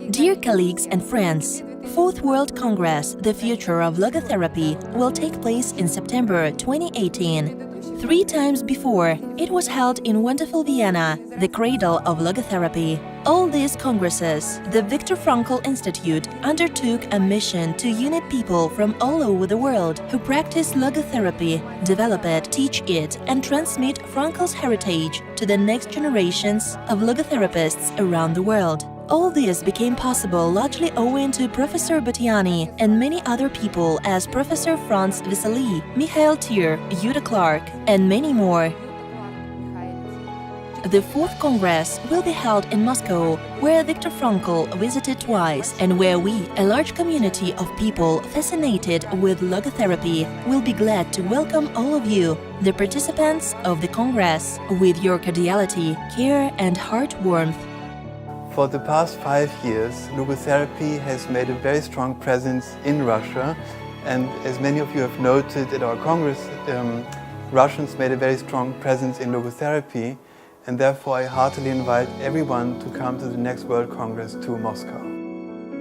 Dear colleagues and friends, Fourth World Congress, The Future of Logotherapy, will take place in September 2018. 3 times before, it was held in wonderful Vienna, the cradle of logotherapy. All these congresses, the Viktor Frankl Institute undertook a mission to unite people from all over the world who practice logotherapy, develop it, teach it, and transmit Frankl's heritage to the next generations of logotherapists around the world. All this became possible largely owing to Professor Bottiani and many other people as Professor Franz Vesely, Michael Thier, Jutta Clark, and many more. The 4th Congress will be held in Moscow, where Viktor Frankl visited twice and where we, a large community of people fascinated with logotherapy, will be glad to welcome all of you, the participants of the Congress, with your cordiality, care and heart warmth. For the past 5 years, logotherapy has made a very strong presence in Russia, and as many of you have noted at our Congress, Russians made a very strong presence in logotherapy, and therefore I heartily invite everyone to come to the next World Congress to Moscow.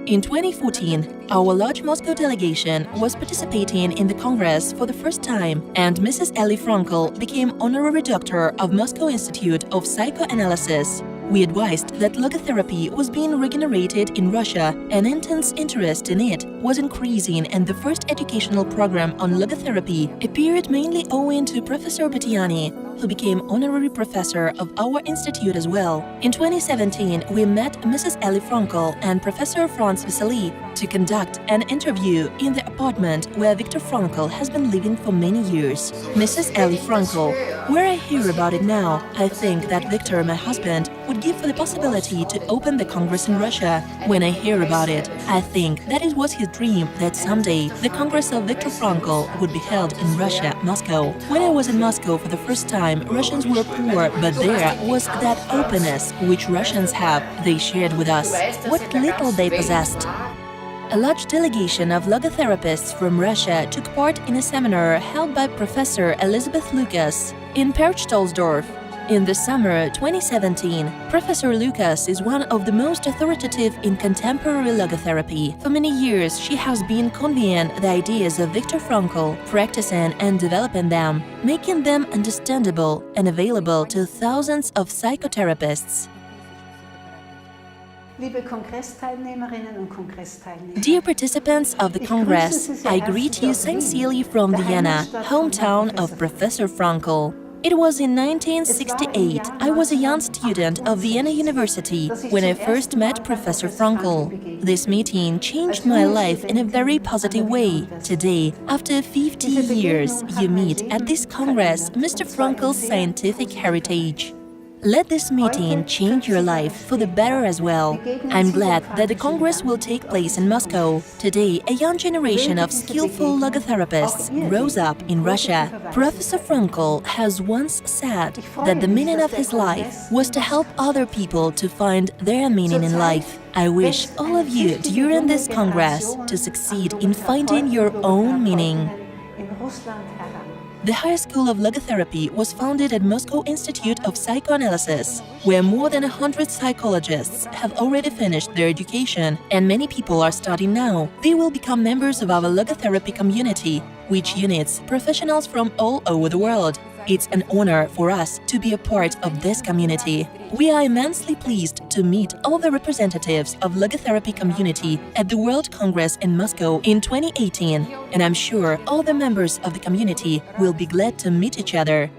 In 2014, our large Moscow delegation was participating in the Congress for the first time, and Mrs. Ellie Frankl became Honorary Doctor of Moscow Institute of Psychoanalysis. We advised that logotherapy was being regenerated in Russia, and intense interest in it was increasing, and the first educational program on logotherapy appeared mainly owing to Professor Bottiani, who became honorary professor of our institute as well. In 2017, we met Mrs. Ellie Frankl and Professor Franz Vesely to conduct an interview in the apartment where Viktor Frankl has been living for many years. Mrs. Ellie Frankl: where I hear about it now, I think that Viktor, my husband, would give for the possibility to open the Congress in Russia. When I hear about it, I think that it was his dream that someday the Congress of Viktor Frankl would be held in Russia, Moscow. When I was in Moscow for the first time, Russians were poor, but there was that openness which Russians have. They shared with us what little they possessed. A large delegation of logotherapists from Russia took part in a seminar held by Professor Elizabeth Lucas in Perchtoldsdorf. In the summer 2017, Professor Lucas is one of the most authoritative in contemporary logotherapy. For many years, she has been conveying the ideas of Viktor Frankl, practicing and developing them, making them understandable and available to thousands of psychotherapists. Dear participants of the Congress, I greet you sincerely from Vienna, hometown of Professor Frankl. It was in 1968. I was a young student of Vienna University when I first met Professor Frankl. This meeting changed my life in a very positive way. Today, after 50 years, you meet at this Congress Mr. Frankl's scientific heritage. Let this meeting change your life for the better as well. I'm glad that the Congress will take place in Moscow. Today, a young generation of skillful logotherapists grows up in Russia. Professor Frankl has once said that the meaning of his life was to help other people to find their meaning in life. I wish all of you during this Congress to succeed in finding your own meaning. The High School of Logotherapy was founded at Moscow Institute of Psychoanalysis, where more than 100 psychologists have already finished their education, and many people are studying now. They will become members of our logotherapy community, which unites professionals from all over the world. It's an honor for us to be a part of this community. We are immensely pleased to meet all the representatives of logotherapy community at the World Congress in Moscow in 2018, and I'm sure all the members of the community will be glad to meet each other.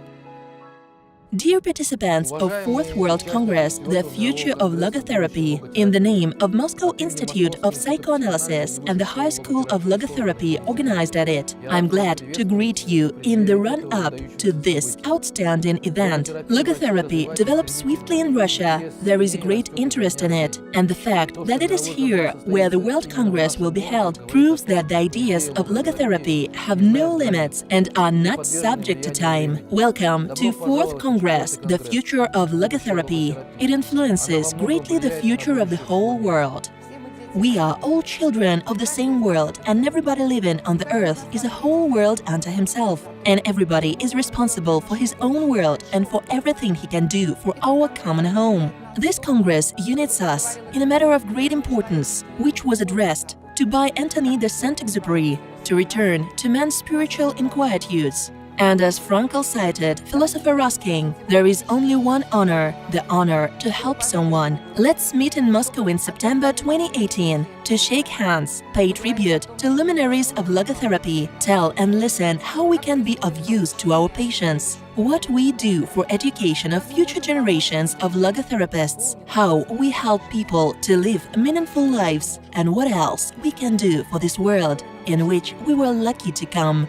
Dear participants of Fourth World Congress, The Future of Logotherapy, in the name of Moscow Institute of Psychoanalysis and the High School of Logotherapy organized at it, I'm glad to greet you in the run-up to this outstanding event. Logotherapy develops swiftly in Russia. There is a great interest in it, and the fact that it is here where the World Congress will be held proves that the ideas of logotherapy have no limits and are not subject to time. Welcome to Fourth Congress, The Future of Logotherapy. It influences greatly the future of the whole world. We are all children of the same world, and everybody living on the earth is a whole world unto himself. And everybody is responsible for his own world and for everything he can do for our common home. This Congress unites us in a matter of great importance, which was addressed to by Anthony de Saint-Exupéry, to return to man's spiritual inquietudes. And as Frankl cited, philosopher asking, there is only one honor, the honor to help someone. Let's meet in Moscow in September 2018 to shake hands, pay tribute to luminaries of logotherapy, tell and listen how we can be of use to our patients, what we do for education of future generations of logotherapists, how we help people to live meaningful lives, and what else we can do for this world in which we were lucky to come.